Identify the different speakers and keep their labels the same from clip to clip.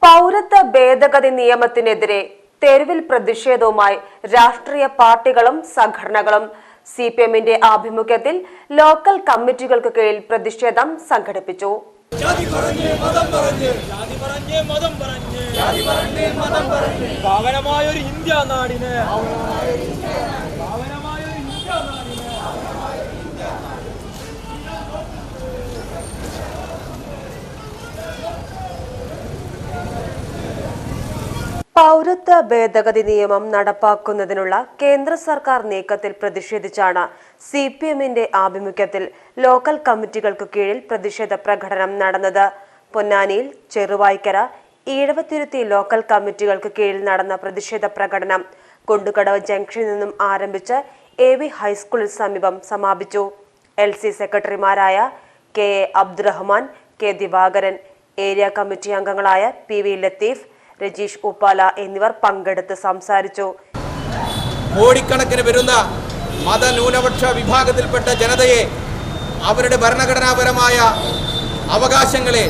Speaker 1: പൗരത്വ ഭേദഗതി നിയമത്തിനെതിരെ തെരുവിൽ പ്രതിഷേധവുമായി രാഷ്ട്രീയ പാർട്ടികളും സംഘടനകളും സിപിഎമ്മിന്റെ ആഭിമുഖ്യത്തിൽ ലോക്കൽ കമ്മിറ്റികൾക്ക് കീഴിൽ പ്രതിഷേധം സംഘടിപ്പിച്ചു. പൗരത്വ ഭേദഗതി നിയമം നടപ്പാക്കുന്നതിനുള്ള കേന്ദ്ര സർക്കാർ നീക്കത്തിൽ പ്രതിഷേധിച്ചാണ് സിപിഎമ്മിന്റെ ആഭിമുഖ്യത്തിൽ ലോക്കൽ കമ്മിറ്റികൾക്ക് കീഴിൽ പ്രതിഷേധ പ്രകടനം നടന്നത്. പൊന്നാനിയിൽ ചെറുവായ്ക്കര, ഈഴവത്തിരുത്തി ലോക്കൽ കമ്മിറ്റികൾക്ക് കീഴിൽ നടന്ന പ്രതിഷേധ പ്രകടനം കുണ്ടുകടവ് ജംഗ്ഷനിൽ നിന്നും ആരംഭിച്ച് AV ഹൈസ്കൂളിന് സമീപം സമാപിച്ചു. LC സെക്രട്ടറിമാരായ KA Abdurahman, K Divakaran, area committee അംഗങ്ങളായ PV ലത്തീഫ്, രജീഷ് ഉപ്പാല എന്നിവർ പങ്കെടുത്ത് സംസാരിച്ചു.
Speaker 2: കോടിക്കണക്കിന് വരുന്ന മതന്യൂനപക്ഷ വിഭാഗത്തിൽപ്പെട്ട ജനതയെ അവരുടെ ഭരണഘടനാപരമായ അവകാശങ്ങളെ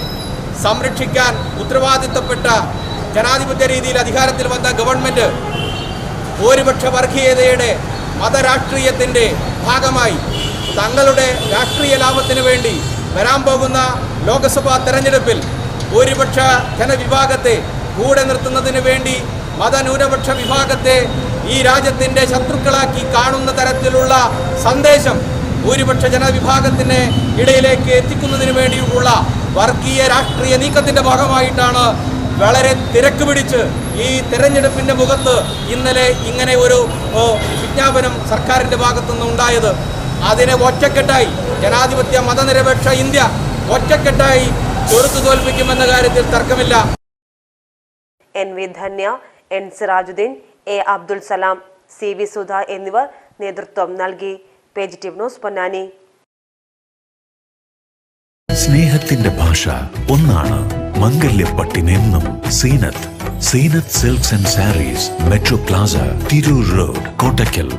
Speaker 2: സംരക്ഷിക്കാൻ ഉത്തരവാദിത്തപ്പെട്ട ജനാധിപത്യ രീതിയിൽ അധികാരത്തിൽ വന്ന ഗവൺമെന്റ് ഭൂരിപക്ഷ വർഗീയതയുടെ മതരാഷ്ട്രീയത്തിൻ്റെ ഭാഗമായി തങ്ങളുടെ രാഷ്ട്രീയ ലാഭത്തിന് വേണ്ടി വരാൻ പോകുന്ന ലോക്സഭാ തെരഞ്ഞെടുപ്പിൽ ഭൂരിപക്ഷ ജനവിഭാഗത്തെ കൂടെ നിർത്തുന്നതിന് വേണ്ടി മതന്യൂനപക്ഷ വിഭാഗത്തെ ഈ രാജ്യത്തിൻ്റെ ശത്രുക്കളാക്കി കാണുന്ന തരത്തിലുള്ള സന്ദേശം ഭൂരിപക്ഷ ജനവിഭാഗത്തിന് ഇടയിലേക്ക് എത്തിക്കുന്നതിന് വേണ്ടിയുള്ള വർഗീയ രാഷ്ട്രീയ നീക്കത്തിൻ്റെ ഭാഗമായിട്ടാണ് വളരെ തിരക്ക് പിടിച്ച് ഈ തെരഞ്ഞെടുപ്പിൻ്റെ മുഖത്ത് ഇന്നലെ ഇങ്ങനെ ഒരു വിജ്ഞാപനം സർക്കാരിൻ്റെ ഭാഗത്തുനിന്ന് ഉണ്ടായത്. അതിനെ ഒറ്റക്കെട്ടായി ജനാധിപത്യ മതനിരപേക്ഷ ഇന്ത്യ ഒറ്റക്കെട്ടായി ചെറുത്തു തോൽപ്പിക്കുമെന്ന കാര്യത്തിൽ തർക്കമില്ല.
Speaker 1: NV Dhanya, N Sirajuddin, A Abdul Salam, CV Sudha എന്നിവർ നേതൃത്വം നൽകി. PGTV news Ponnani.
Speaker 3: സ്നേഹത്തിന്റെ ഭാഷ ഒന്നാണ്. മംഗല്യപ്പട്ടിനെന്നും Seenath silks and sarees, Metro Plaza, Tirur road, Kottakkal.